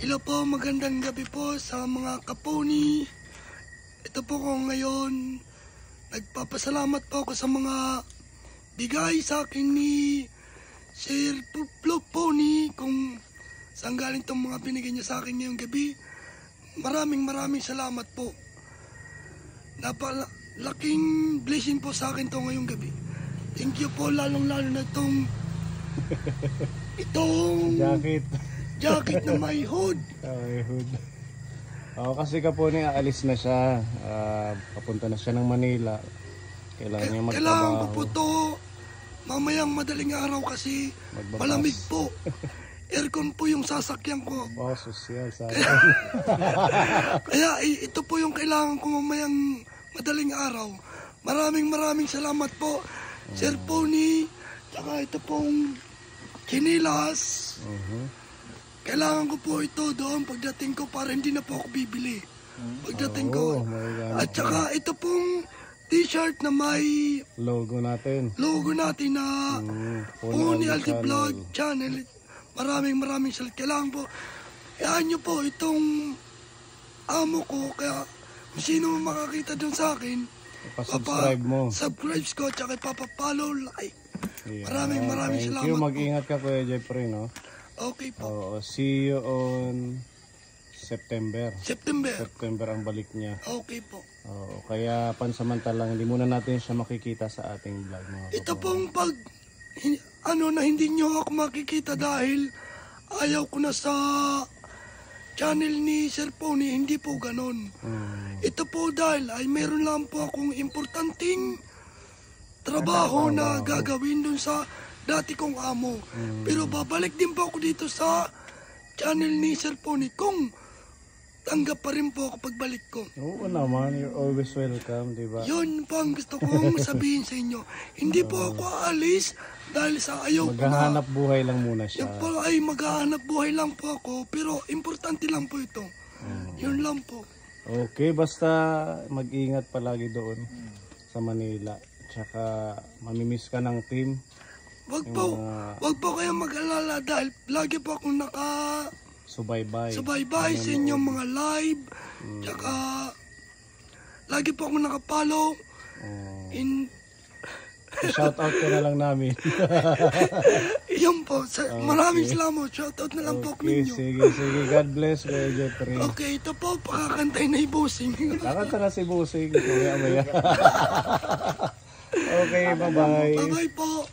Hello po, magandang gabi po sa mga kaponi. Ito po ko ngayon. Nagpapasalamat po ako sa mga bigay sa akin ni Sir Pony kung saan galing itong mga binigay niya sa akin ngayong gabi. Maraming salamat po. Napalaking blessing po sa akin to ngayong gabi. Thank you po, lalong-lalo na itong jacket na may hood. May hood. Kasi Kaponi aalis na siya. Papunta na siya ng Manila. Kailangan niya magtrabaho. Kailangan ko po to mamayang madaling araw kasi malamig po. Aircon po yung sasakyan ko. Sosyal sa Kaya ito po yung kailangan ko mamayang madaling araw. Maraming salamat po, Sir Pony. Tsaka ito pong chinilas. Kailangan ko po ito doon pagdating ko para hindi na po ako bibili. Pagdating ko. At saka ito pong t-shirt na may logo natin na Pony Alti Vlog channel. Maraming salamat. Kailangan po iyan nyo po itong amo ko. Kaya kung sino makakita doon sa akin, subscribe mo. Subscribe ko tsaka ipapapollow, like. Maraming salamat. Thank you. Mag-ingat ka Kuya Jeffrey, no? Okay po. See you on September ang balik niya. Okay po. Kaya pansamantalang hindi muna natin siya makikita sa ating vlog. Ito pong hindi nyo ako makikita dahil ayaw ko na sa channel ni Sir Pony, hindi po ganon. Ito po dahil ay meron lang po akong importanteng trabaho na gagawin dun sa dati kong amo. Pero babalik din po ako dito sa channel ni Sir Pony kung tanggap pa rin po ako pagbalik ko. Oo naman, you're always welcome, diba? Yun po ang gusto kong sabihin sa inyo. Hindi po ako aalis dahil sa ayaw ko. Maghahanap buhay lang muna siya. Yan po ay maghahanap buhay lang po ako, pero importante lang po ito. Yun lang po. Okay, basta mag-ingat palagi doon sa Manila. Tsaka mamimiss ka ng team. Wag po kayo mag-alala dahil lagi po akong subaybay sa inyong mga live. Tsaka lagi po akong nakapollow. Shout out ka na lang namin. Iyon po. Maraming salamat. Shout out na lang po ako ninyo. Sige. God bless Kuya Jeffrey. Okay, ito po. Pakakantay na ibusing. Kakanta na si Busing. Maya. Okay, bye-bye. Bye-bye po.